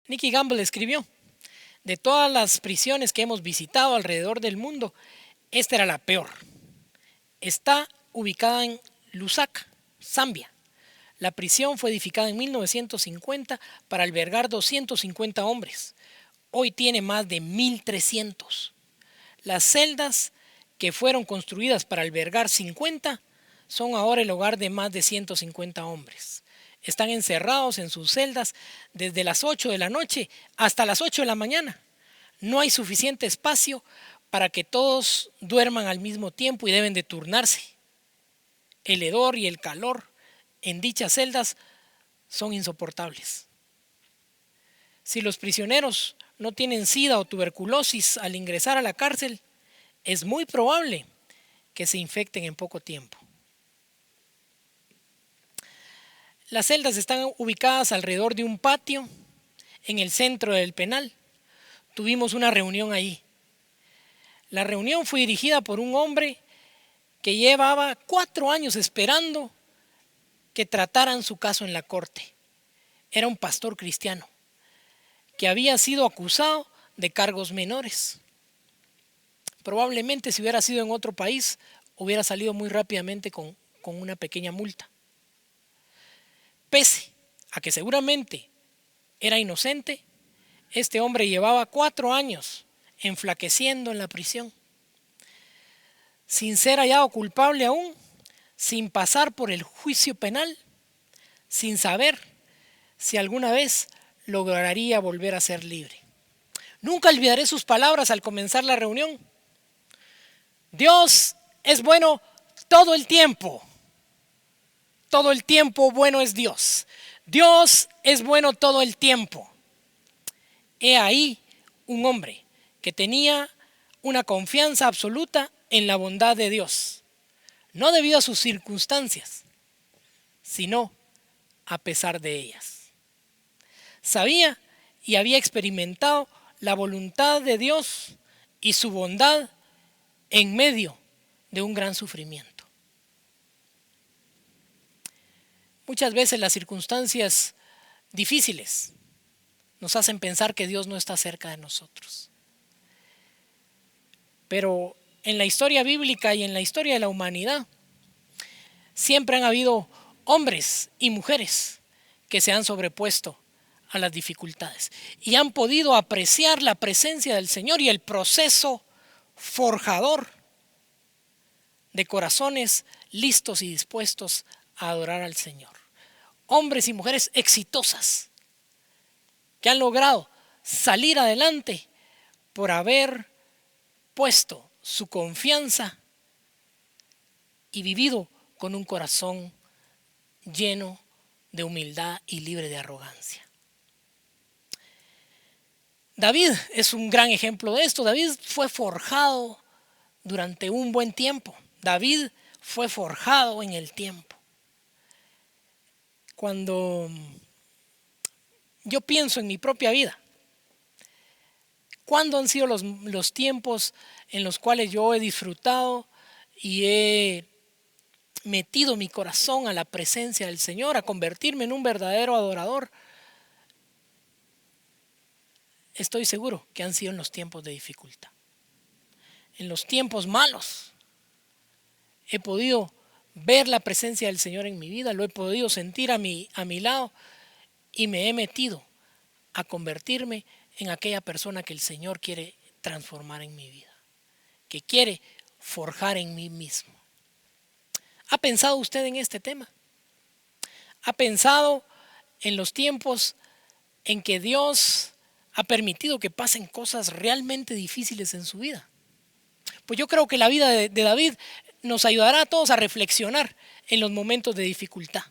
Nicky Gamble escribió: de todas las prisiones que hemos visitado alrededor del mundo, esta era la peor. Está ubicada en Lusaka, Zambia. La prisión fue edificada en 1950 para albergar 250 hombres. Hoy tiene más de 1.300. Las celdas que fueron construidas para albergar 50 son ahora el hogar de más de 150 hombres. Están encerrados en sus celdas desde las 8 de la noche hasta las 8 de la mañana. No hay suficiente espacio para que todos duerman al mismo tiempo y deben de turnarse. El hedor y el calor en dichas celdas son insoportables. Si los prisioneros no tienen sida o tuberculosis al ingresar a la cárcel, es muy probable que se infecten en poco tiempo. Las celdas están ubicadas alrededor de un patio en el centro del penal. Tuvimos una reunión allí. La reunión fue dirigida por un hombre que llevaba 4 años esperando que trataran su caso en la corte. Era un pastor cristiano que había sido acusado de cargos menores. Probablemente si hubiera sido en otro país, hubiera salido muy rápidamente con una pequeña multa. Pese a que seguramente era inocente, este hombre llevaba 4 años enflaqueciendo en la prisión, sin ser hallado culpable aún, sin pasar por el juicio penal, sin saber si alguna vez lograría volver a ser libre. Nunca olvidaré sus palabras al comenzar la reunión. Dios es bueno todo el tiempo. Todo el tiempo bueno es Dios. Dios es bueno todo el tiempo. He ahí un hombre que tenía una confianza absoluta en la bondad de Dios, no debido a sus circunstancias, sino a pesar de ellas. Sabía y había experimentado la voluntad de Dios y su bondad en medio de un gran sufrimiento. Muchas veces las circunstancias difíciles nos hacen pensar que Dios no está cerca de nosotros. Pero en la historia bíblica y en la historia de la humanidad, siempre han habido hombres y mujeres que se han sobrepuesto a las dificultades y han podido apreciar la presencia del Señor y el proceso forjador de corazones listos y dispuestos a adorar al Señor. Hombres y mujeres exitosas que han logrado salir adelante por haber puesto su confianza y vivido con un corazón lleno de humildad y libre de arrogancia. David es un gran ejemplo de esto. David fue forjado durante un buen tiempo. David fue forjado en el tiempo. Cuando yo pienso en mi propia vida, ¿cuándo han sido los tiempos en los cuales yo he disfrutado y he metido mi corazón a la presencia del Señor, a convertirme en un verdadero adorador? Estoy seguro que han sido en los tiempos de dificultad. En los tiempos malos he podido ver la presencia del Señor en mi vida, lo he podido sentir a mi lado y me he metido a convertirme en aquella persona que el Señor quiere transformar en mi vida, que quiere forjar en mí mismo. ¿Ha pensado usted en este tema? ¿Ha pensado en los tiempos en que Dios ha permitido que pasen cosas realmente difíciles en su vida? Pues yo creo que la vida de David nos ayudará a todos a reflexionar en los momentos de dificultad.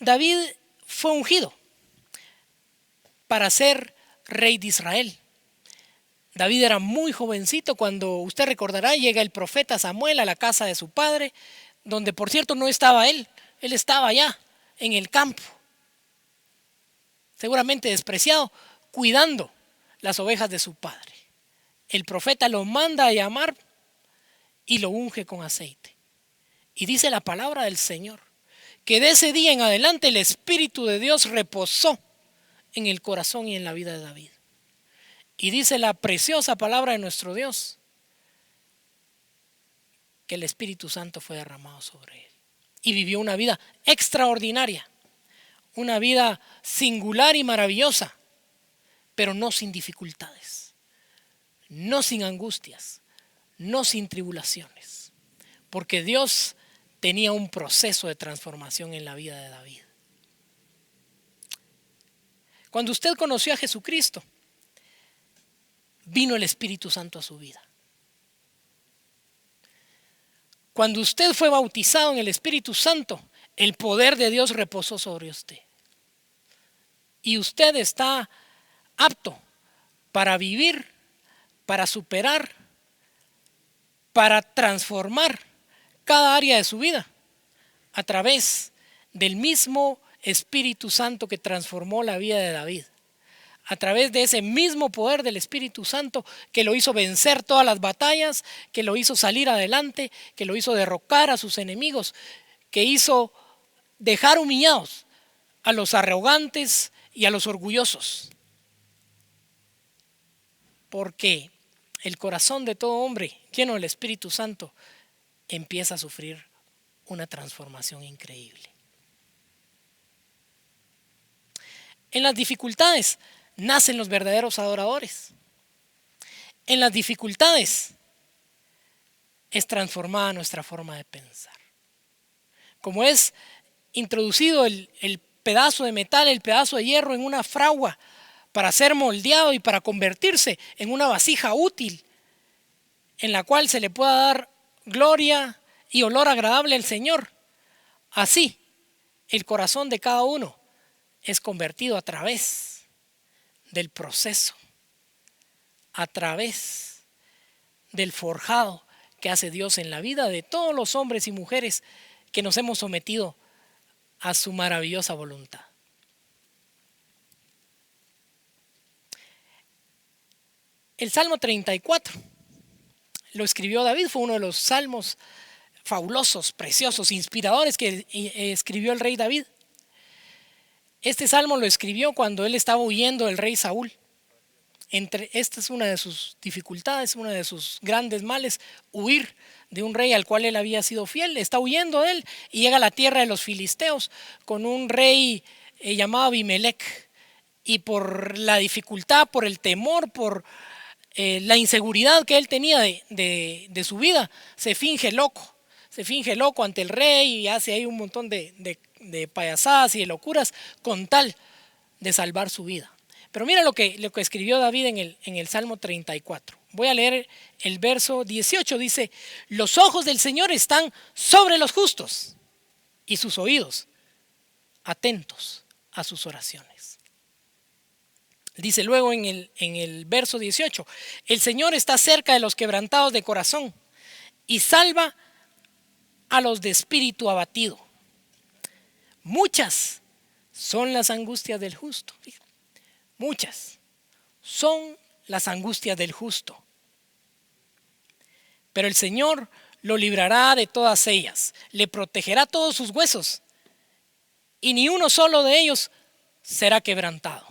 David fue ungido para ser rey de Israel. David era muy jovencito cuando, usted recordará, llega el profeta Samuel a la casa de su padre, donde por cierto no estaba él estaba allá en el campo, seguramente despreciado, cuidando las ovejas de su padre. El profeta lo manda a llamar y lo unge con aceite. Y dice la palabra del Señor, que de ese día en adelante el Espíritu de Dios reposó en el corazón y en la vida de David. Y dice la preciosa palabra de nuestro Dios que el Espíritu Santo fue derramado sobre él. Y vivió una vida extraordinaria, una vida singular y maravillosa, pero no sin dificultades, no sin angustias, no sin tribulaciones, porque Dios tenía un proceso de transformación en la vida de David. Cuando usted conoció a Jesucristo, vino el Espíritu Santo a su vida. Cuando usted fue bautizado en el Espíritu Santo, el poder de Dios reposó sobre usted. Y usted está apto para vivir, para superar, para transformar cada área de su vida a través del mismo Espíritu Santo que transformó la vida de David. A través de ese mismo poder del Espíritu Santo que lo hizo vencer todas las batallas, que lo hizo salir adelante, que lo hizo derrocar a sus enemigos, que hizo dejar humillados a los arrogantes y a los orgullosos. Porque el corazón de todo hombre lleno del Espíritu Santo empieza a sufrir una transformación increíble. En las dificultades nacen los verdaderos adoradores. En las dificultades es transformada nuestra forma de pensar. Como es introducido el pedazo de metal, el pedazo de hierro en una fragua para ser moldeado y para convertirse en una vasija útil en la cual se le pueda dar gloria y olor agradable al Señor. Así, el corazón de cada uno es convertido a través del proceso, a través del forjado que hace Dios en la vida de todos los hombres y mujeres que nos hemos sometido a su maravillosa voluntad. El Salmo 34 lo escribió David, fue uno de los salmos fabulosos, preciosos, inspiradores que escribió el rey David. Este salmo lo escribió cuando él estaba huyendo del rey Saúl. Esta es una de sus dificultades, uno de sus grandes males, huir de un rey al cual él había sido fiel. Está huyendo de él y llega a la tierra de los filisteos con un rey llamado Abimelech. Y por la dificultad, por el temor, por la inseguridad que él tenía de su vida, se finge loco ante el rey y hace ahí un montón de payasadas y de locuras con tal de salvar su vida. Pero mira lo que escribió David en el Salmo 34. Voy a leer el verso 18. Dice: los ojos del Señor están sobre los justos y sus oídos atentos a sus oraciones. Dice luego en el verso 18: el Señor está cerca de los quebrantados de corazón y salva a los de espíritu abatido. Muchas son las angustias del justo. Muchas son las angustias del justo, pero el Señor lo librará de todas ellas, le protegerá todos sus huesos y ni uno solo de ellos será quebrantado.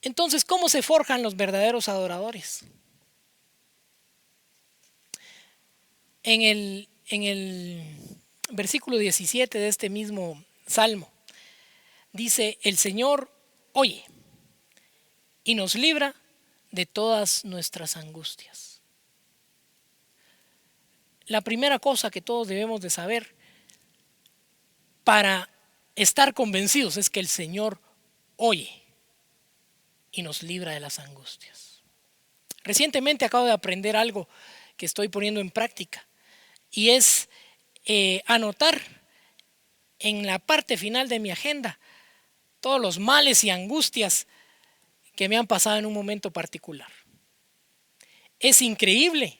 Entonces, ¿cómo se forjan los verdaderos adoradores? En el versículo 17 de este mismo salmo dice: el Señor oye y nos libra de todas nuestras angustias. La primera cosa que todos debemos de saber para estar convencidos es que el Señor oye y nos libra de las angustias. Recientemente acabo de aprender algo que estoy poniendo en práctica y es anotar en la parte final de mi agenda todos los males y angustias que me han pasado en un momento particular. Es increíble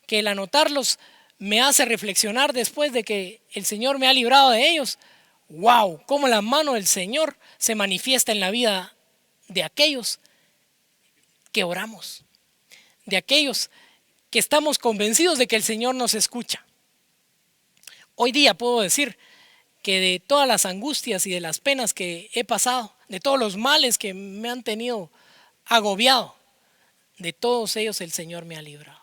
que el anotarlos me hace reflexionar después de que el Señor me ha librado de ellos. ¡Wow! Cómo la mano del Señor se manifiesta en la vida de aquellos que oramos, de aquellos que estamos convencidos de que el Señor nos escucha. Hoy día puedo decir que de todas las angustias y de las penas que he pasado, de todos los males que me han tenido agobiado, de todos ellos el Señor me ha librado.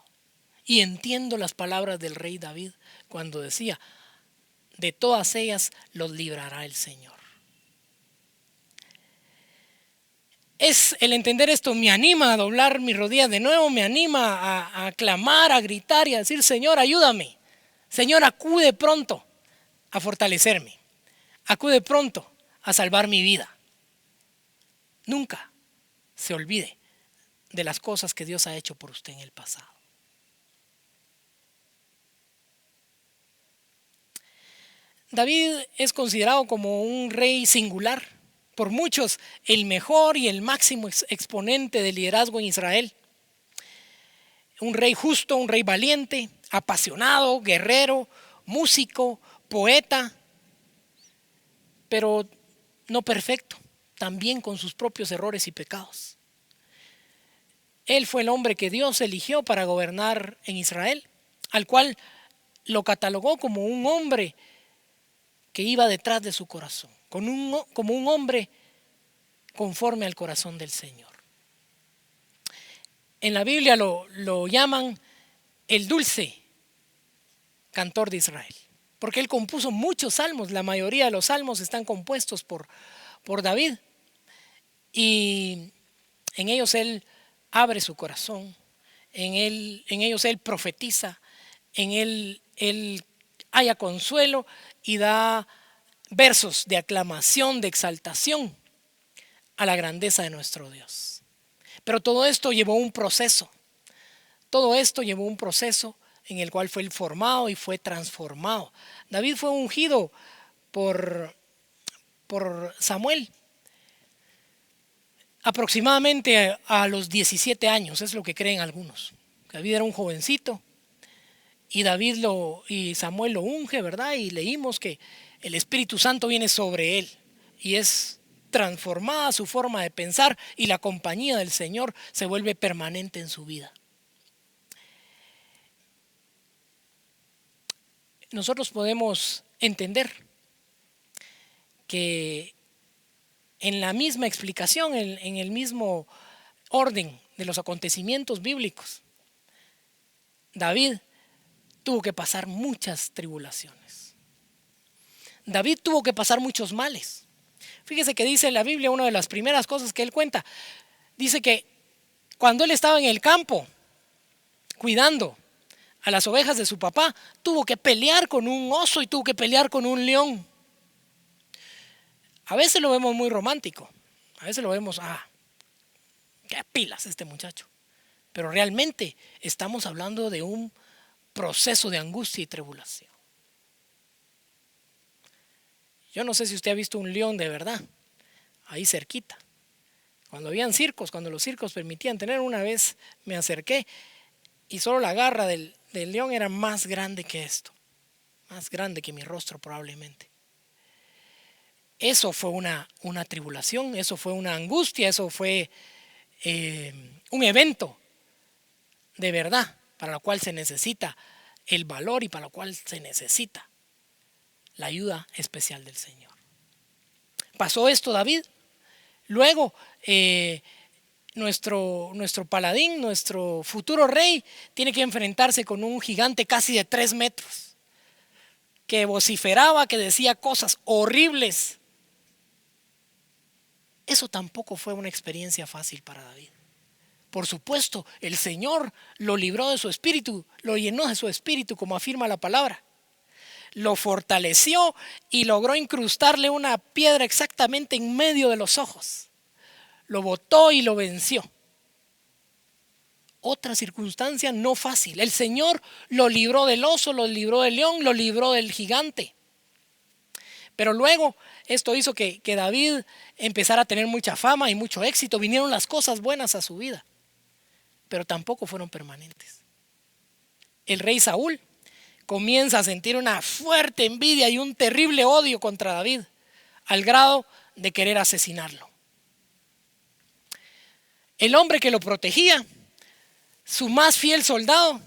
Y entiendo las palabras del rey David cuando decía, de todas ellas los librará el Señor. El entender esto me anima a doblar mis rodillas de nuevo, me anima a clamar, a gritar y a decir, Señor, ayúdame. Señor, acude pronto a fortalecerme. Acude pronto a salvar mi vida. Nunca se olvide de las cosas que Dios ha hecho por usted en el pasado. David es considerado como un rey singular, por muchos el mejor y el máximo exponente del liderazgo en Israel. Un rey justo, un rey valiente, apasionado, guerrero, músico, poeta, pero no perfecto, también con sus propios errores y pecados. Él fue el hombre que Dios eligió para gobernar en Israel, al cual lo catalogó como un hombre que iba detrás de su corazón, como un hombre conforme al corazón del Señor. En la Biblia lo llaman el dulce cantor de Israel, porque él compuso muchos salmos. La mayoría de los salmos están compuestos por David, y en ellos él abre su corazón, en ellos él profetiza, en él haya consuelo y da versos de aclamación, de exaltación a la grandeza de nuestro Dios. Pero todo esto llevó un proceso. Todo esto llevó un proceso en el cual fue formado y fue transformado. David fue ungido por Samuel aproximadamente a los 17 años, es lo que creen algunos. David era un jovencito y Samuel lo unge, ¿verdad? Y leímos que el Espíritu Santo viene sobre él y es transformada su forma de pensar, y la compañía del Señor se vuelve permanente en su vida. Nosotros podemos entender que en la misma explicación, en el mismo orden de los acontecimientos bíblicos, David tuvo que pasar muchas tribulaciones. David tuvo que pasar muchos males. Fíjese que dice en la Biblia, una de las primeras cosas que él cuenta, dice que cuando él estaba en el campo cuidando a las ovejas de su papá, tuvo que pelear con un oso y tuvo que pelear con un león. A veces lo vemos muy romántico, a veces lo vemos, qué pilas este muchacho. Pero realmente estamos hablando de un proceso de angustia y tribulación. Yo no sé si usted ha visto un león de verdad, ahí cerquita. Cuando habían circos, cuando los circos permitían tener, una vez me acerqué y solo la garra del león era más grande que esto, más grande que mi rostro probablemente. Eso fue una tribulación, eso fue una angustia, eso fue un evento de verdad para lo cual se necesita el valor y para lo cual se necesita la ayuda especial del Señor. Pasó esto David. Luego nuestro paladín, nuestro futuro rey, tiene que enfrentarse con un gigante casi de 3 metros, que vociferaba, que decía cosas horribles. Eso tampoco fue una experiencia fácil para David. Por supuesto, el Señor lo libró de su espíritu, lo llenó de su espíritu, como afirma la palabra. Lo fortaleció y logró incrustarle una piedra exactamente en medio de los ojos. Lo botó y lo venció. Otra circunstancia no fácil. El Señor lo libró del oso, lo libró del león, lo libró del gigante. Pero luego esto hizo que David empezara a tener mucha fama y mucho éxito. Vinieron las cosas buenas a su vida, pero tampoco fueron permanentes. El rey Saúl comienza a sentir una fuerte envidia y un terrible odio contra David, al grado de querer asesinarlo. El hombre que lo protegía, su más fiel soldado,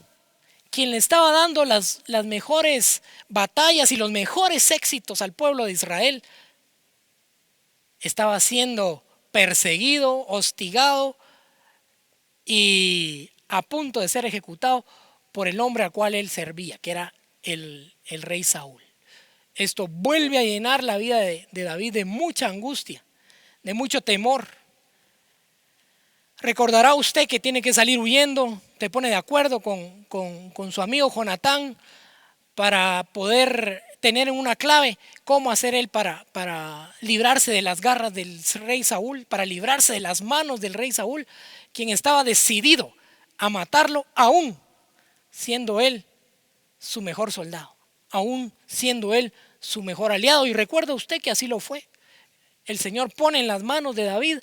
quien le estaba dando las mejores batallas y los mejores éxitos al pueblo de Israel, estaba siendo perseguido, hostigado y a punto de ser ejecutado por el hombre al cual él servía, que era el rey Saúl. Esto vuelve a llenar la vida de David de mucha angustia, de mucho temor. Recordará usted que tiene que salir huyendo, se pone de acuerdo con su amigo Jonatán para poder tener una clave cómo hacer él para librarse de las garras del rey Saúl, para librarse de las manos del rey Saúl, quien estaba decidido a matarlo, aún siendo él su mejor soldado, aún siendo él su mejor aliado. Y recuerda usted que así lo fue. El Señor pone en las manos de David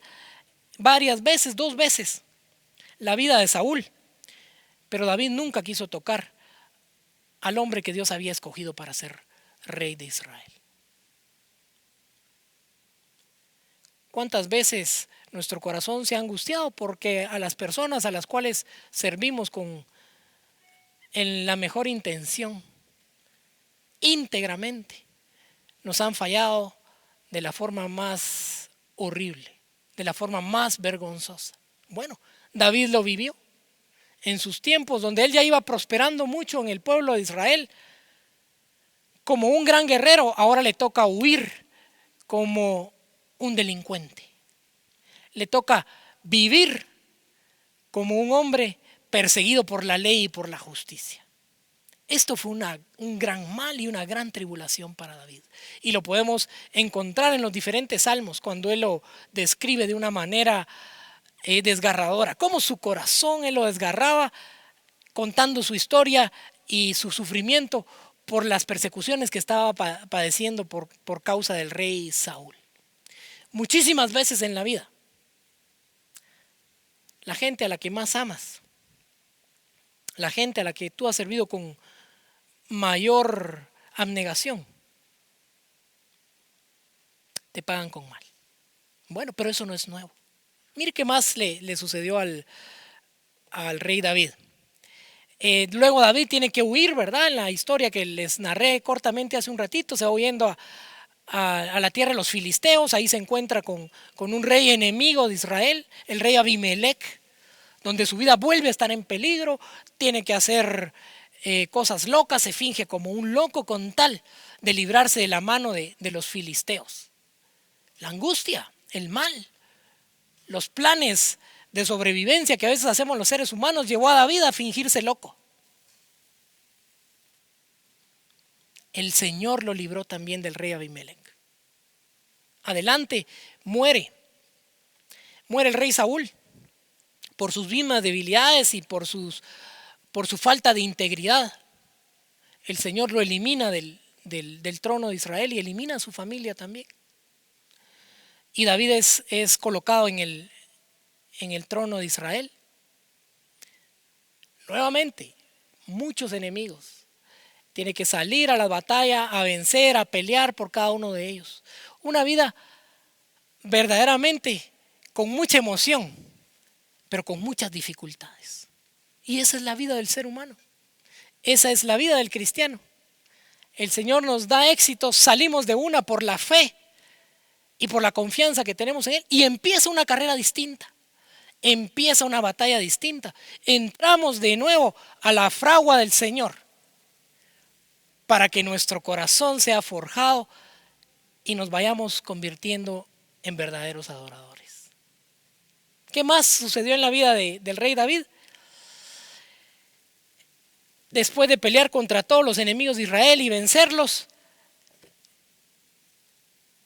varias veces, 2 veces, la vida de Saúl, pero David nunca quiso tocar al hombre que Dios había escogido para ser rey de Israel. ¿Cuántas veces nuestro corazón se ha angustiado porque a las personas a las cuales servimos en la mejor intención, íntegramente, nos han fallado de la forma más horrible, de la forma más vergonzosa? Bueno, David lo vivió en sus tiempos donde él ya iba prosperando mucho en el pueblo de Israel. Como un gran guerrero, ahora le toca huir como un delincuente. Le toca vivir como un hombre perseguido por la ley y por la justicia. Esto fue un gran mal y una gran tribulación para David. Y lo podemos encontrar en los diferentes salmos cuando él lo describe de una manera desgarradora. Cómo su corazón él lo desgarraba contando su historia y su sufrimiento por las persecuciones que estaba padeciendo por causa del rey Saúl. Muchísimas veces en la vida, la gente a la que más amas, la gente a la que tú has servido con mayor abnegación, te pagan con mal. Bueno, pero eso no es nuevo. Mire qué más le sucedió al rey David. Luego David tiene que huir, ¿verdad? En la historia que les narré cortamente hace un ratito, se va huyendo a la tierra de los filisteos. Ahí se encuentra con un rey enemigo de Israel, el rey Abimelech, donde su vida vuelve a estar en peligro. Tiene que hacer cosas locas, se finge como un loco con tal de librarse de la mano de los filisteos. La angustia, el mal, los planes de sobrevivencia que a veces hacemos los seres humanos llevó a David a fingirse loco. El Señor lo libró también del rey Abimelech. Adelante, muere el rey Saúl por sus mismas debilidades y por su falta de integridad. El Señor lo elimina del trono de Israel y elimina a su familia también. Y David es colocado en el trono de Israel. Nuevamente, muchos enemigos. Tiene que salir a la batalla, a vencer, a pelear por cada uno de ellos. Una vida verdaderamente con mucha emoción, pero con muchas dificultades. Y esa es la vida del ser humano. Esa es la vida del cristiano. El Señor nos da éxito, salimos de una por la fe y por la confianza que tenemos en Él, y empieza una carrera distinta. Empieza una batalla distinta. Entramos de nuevo a la fragua del Señor para que nuestro corazón sea forjado y nos vayamos convirtiendo en verdaderos adoradores. ¿Qué más sucedió en la vida del rey David? Después de pelear contra todos los enemigos de Israel y vencerlos,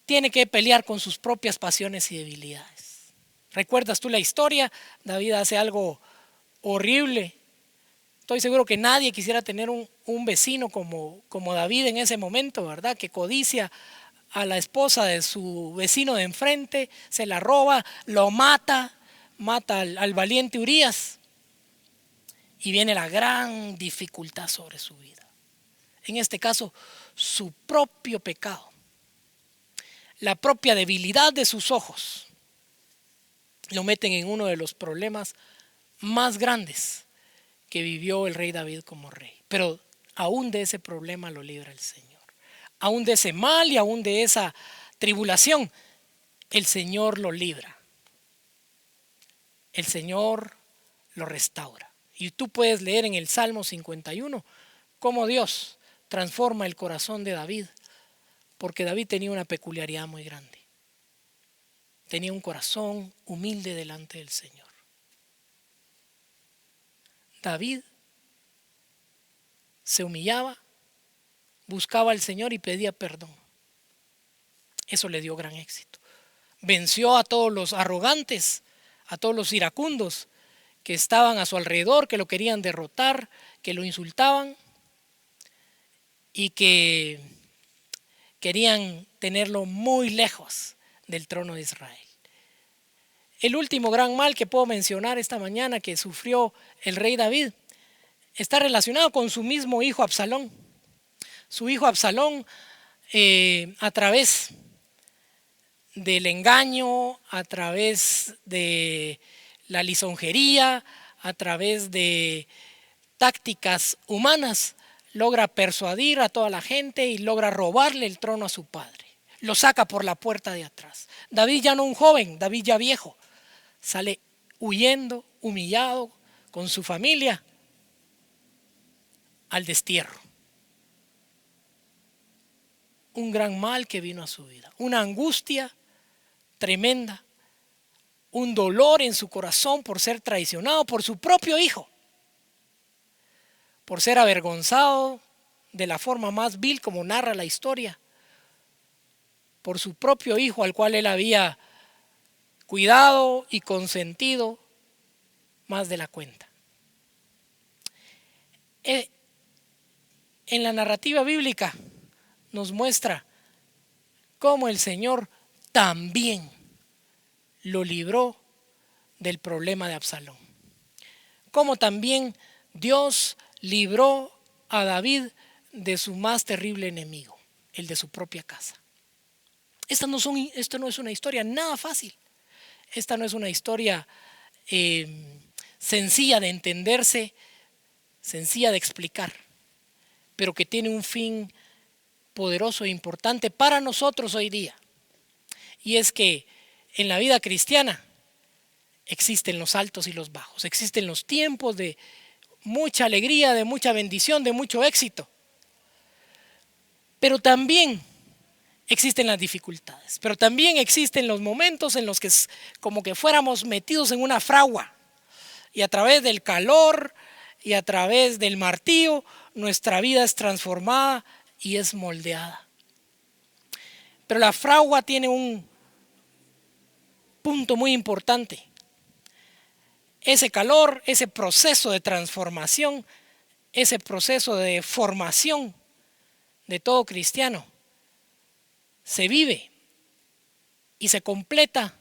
tiene que pelear con sus propias pasiones y debilidades. ¿Recuerdas tú la historia? David hace algo horrible. Estoy seguro que nadie quisiera tener un vecino como David en ese momento, ¿verdad? Que codicia a la esposa de su vecino de enfrente, se la roba, lo mata al valiente Urías. Y viene la gran dificultad sobre su vida. En este caso, su propio pecado, la propia debilidad de sus ojos, lo meten en uno de los problemas más grandes que vivió el rey David como rey. Pero aún de ese problema lo libra el Señor. Aún de ese mal y aún de esa tribulación, el Señor lo libra. El Señor lo restaura. Y tú puedes leer en el Salmo 51 cómo Dios transforma el corazón de David, porque David tenía una peculiaridad muy grande. Tenía un corazón humilde delante del Señor. David se humillaba, buscaba al Señor y pedía perdón. Eso le dio gran éxito. Venció a todos los arrogantes, a todos los iracundos que estaban a su alrededor, que lo querían derrotar, que lo insultaban y que querían tenerlo muy lejos del trono de Israel. El último gran mal que puedo mencionar esta mañana que sufrió el rey David está relacionado con su mismo hijo Absalón. Su hijo Absalón, a través del engaño, a través de la lisonjería, a través de tácticas humanas, logra persuadir a toda la gente y logra robarle el trono a su padre. Lo saca por la puerta de atrás. David ya no un joven, David ya viejo, sale huyendo, humillado, con su familia, al destierro. Un gran mal que vino a su vida, una angustia tremenda, un dolor en su corazón por ser traicionado por su propio hijo, por ser avergonzado de la forma más vil como narra la historia, por su propio hijo al cual él había cuidado y consentido más de la cuenta. En la narrativa bíblica nos muestra cómo el Señor también lo libró del problema de Absalón. Cómo también Dios libró a David de su más terrible enemigo, el de su propia casa. Esto no es una historia nada fácil. Esta no es una historia sencilla de entenderse, sencilla de explicar, pero que tiene un fin poderoso e importante para nosotros hoy día. Y es que en la vida cristiana existen los altos y los bajos, existen los tiempos de mucha alegría, de mucha bendición, de mucho éxito. Pero también existen las dificultades, pero también existen los momentos en los que es como que fuéramos metidos en una fragua y a través del calor y a través del martillo nuestra vida es transformada y es moldeada. Pero la fragua tiene un punto muy importante. Ese calor, ese proceso de transformación, ese proceso de formación de todo cristiano se vive y se completa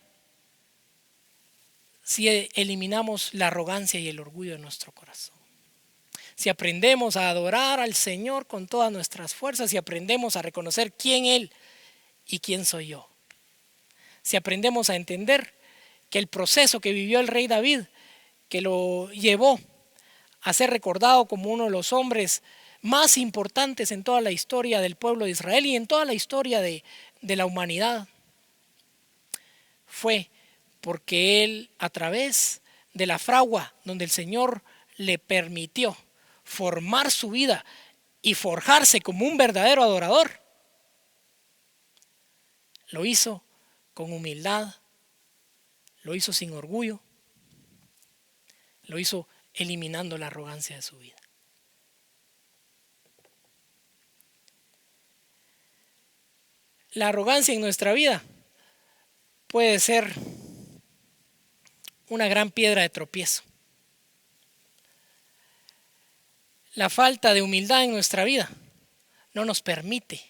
si eliminamos la arrogancia y el orgullo de nuestro corazón. Si aprendemos a adorar al Señor con todas nuestras fuerzas, si aprendemos a reconocer quién Él y quién soy yo. Si aprendemos a entender que el proceso que vivió el rey David, que lo llevó a ser recordado como uno de los hombres más importantes en toda la historia del pueblo de Israel y en toda la historia de la humanidad, fue porque él, a través de la fragua donde el Señor le permitió formar su vida y forjarse como un verdadero adorador, lo hizo con humildad, lo hizo sin orgullo, lo hizo eliminando la arrogancia de su vida. La arrogancia en nuestra vida puede ser una gran piedra de tropiezo. La falta de humildad en nuestra vida no nos permite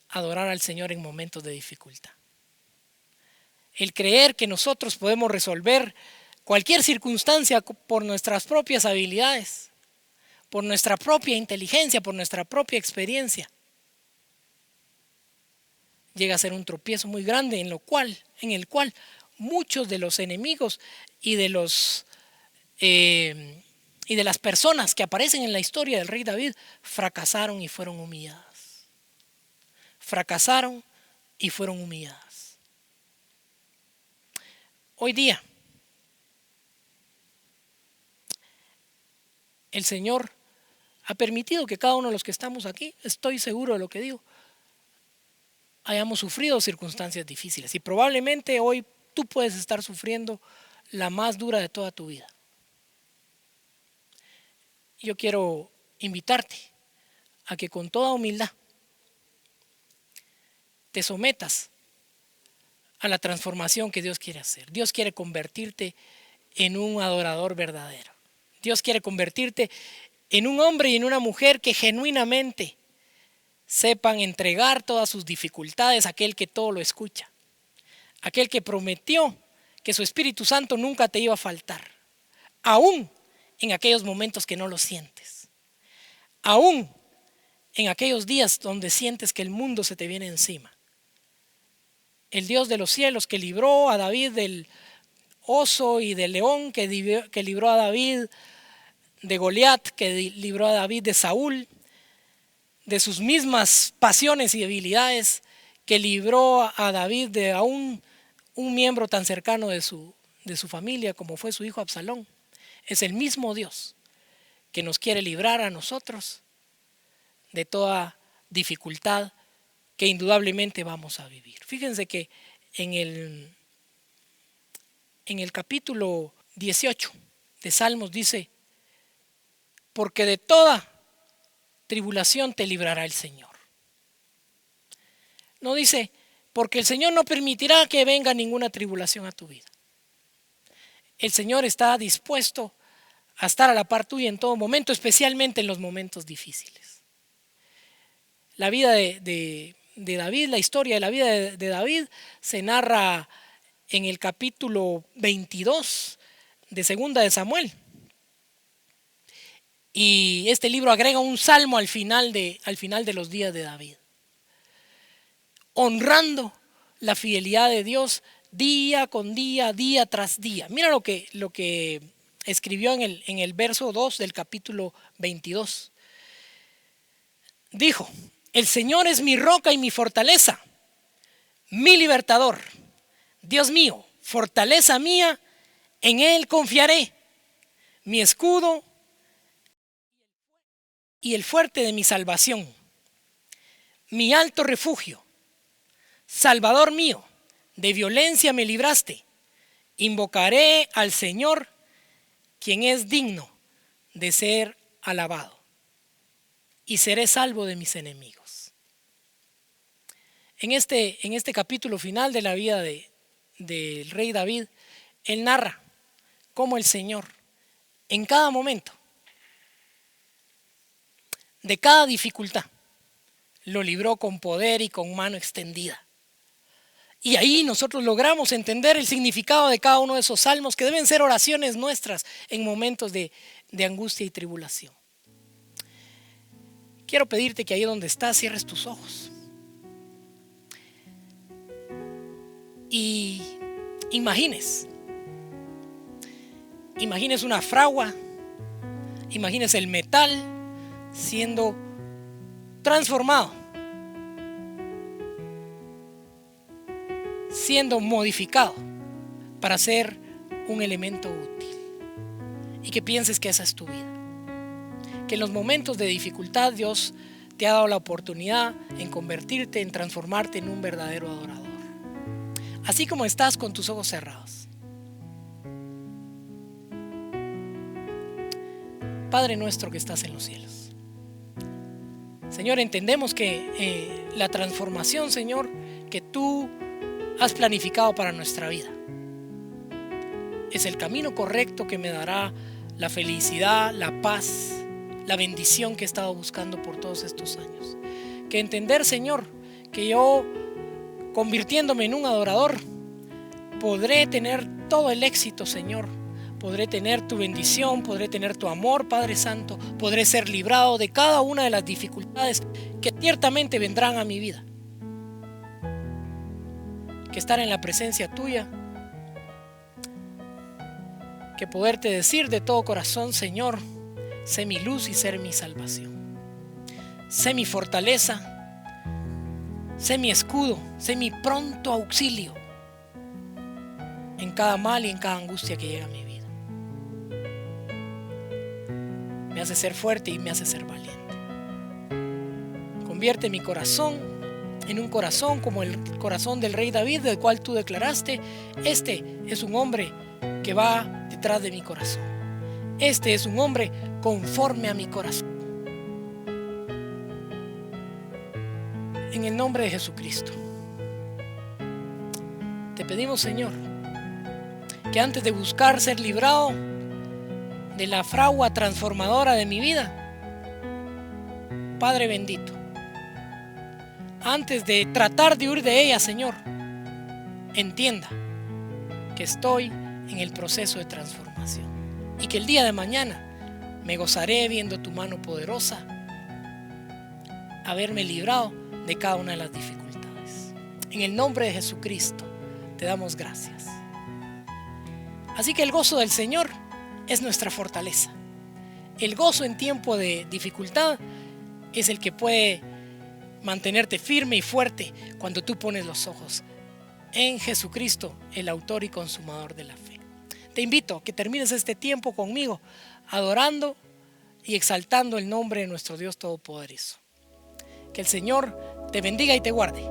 adorar al Señor en momentos de dificultad. El creer que nosotros podemos resolver cualquier circunstancia por nuestras propias habilidades, por nuestra propia inteligencia, por nuestra propia experiencia, llega a ser un tropiezo muy grande en el cual muchos de los enemigos y de los y de las personas que aparecen en la historia del rey David fracasaron y fueron humilladas. Fracasaron y fueron humilladas. Hoy día, el Señor ha permitido que cada uno de los que estamos aquí, estoy seguro de lo que digo, hayamos sufrido circunstancias difíciles. Y probablemente hoy tú puedes estar sufriendo la más dura de toda tu vida. Yo quiero invitarte a que con toda humildad te sometas a la transformación que Dios quiere hacer. Dios quiere convertirte en un adorador verdadero. Dios quiere convertirte en un hombre y en una mujer que genuinamente sepan entregar todas sus dificultades a aquel que todo lo escucha. Aquel que prometió que su Espíritu Santo nunca te iba a faltar. Aún en aquellos momentos que no lo sientes. Aún en aquellos días donde sientes que el mundo se te viene encima. El Dios de los cielos que libró a David del oso y del león, que libró a David de Goliat, que libró a David de Saúl, de sus mismas pasiones y debilidades, que libró a David de aún un miembro tan cercano de su familia como fue su hijo Absalón. Es el mismo Dios que nos quiere librar a nosotros de toda dificultad que indudablemente vamos a vivir. Fíjense que en el capítulo 18 de Salmos dice: porque de toda tribulación te librará el Señor. No dice, porque el Señor no permitirá que venga ninguna tribulación a tu vida. El Señor está dispuesto a estar a la par tuya en todo momento, especialmente en los momentos difíciles. La vida de David, la historia de la vida de David se narra en el capítulo 22 de Segunda de Samuel. Y este libro agrega un salmo al final de los días de David, honrando la fidelidad de Dios día con día, día tras día. Mira lo que escribió en el verso 2 del capítulo 22. Dijo: el Señor es mi roca y mi fortaleza, mi libertador. Dios mío, fortaleza mía, en Él confiaré, mi escudo y el fuerte de mi salvación, mi alto refugio. Salvador mío, de violencia me libraste. Invocaré al Señor, quien es digno de ser alabado, y seré salvo de mis enemigos. En este capítulo final de la vida del rey David, él narra cómo el Señor, en cada momento, de cada dificultad, lo libró con poder y con mano extendida. Y ahí nosotros logramos entender el significado de cada uno de esos salmos, que deben ser oraciones nuestras en momentos de angustia y tribulación. Quiero pedirte que ahí donde estás cierres tus ojos y imagines una fragua, imagines el metal siendo transformado, siendo modificado para ser un elemento útil, y que pienses que esa es tu vida, que en los momentos de dificultad Dios te ha dado la oportunidad en convertirte, en transformarte en un verdadero adorador. Así como estás con tus ojos cerrados, Padre nuestro que estás en los cielos, Señor, entendemos que la transformación, Señor, que tú has planificado para nuestra vida es el camino correcto que me dará la felicidad, la paz, la bendición que he estado buscando por todos estos años. Que entender, Señor, que yo, convirtiéndome en un adorador, podré tener todo el éxito, Señor. Podré tener tu bendición, podré tener tu amor, Padre Santo. Podré ser librado de cada una de las dificultades que ciertamente vendrán a mi vida. Que estar en la presencia tuya, que poderte decir de todo corazón: Señor, sé mi luz y sé mi salvación. Sé mi fortaleza, sé mi escudo, sé mi pronto auxilio en cada mal y en cada angustia que llega a mi vida. Me hace ser fuerte y me hace ser valiente. Convierte mi corazón en un corazón como el corazón del rey David, del cual tú declaraste: este es un hombre que va detrás de mi corazón. Este es un hombre conforme a mi corazón. En el nombre de Jesucristo, te pedimos, Señor, que antes de buscar ser librado de la fragua transformadora de mi vida, Padre bendito, antes de tratar de huir de ella, Señor, entienda que estoy en el proceso de transformación y que el día de mañana me gozaré viendo tu mano poderosa haberme librado de cada una de las dificultades. En el nombre de Jesucristo te damos gracias. Así que el gozo del Señor es nuestra fortaleza. El gozo en tiempo de dificultad es el que puede mantenerte firme y fuerte cuando tú pones los ojos en Jesucristo, el autor y consumador de la fe. Te invito a que termines este tiempo conmigo adorando y exaltando el nombre de nuestro Dios Todopoderoso. Que el Señor te bendiga y te guarde.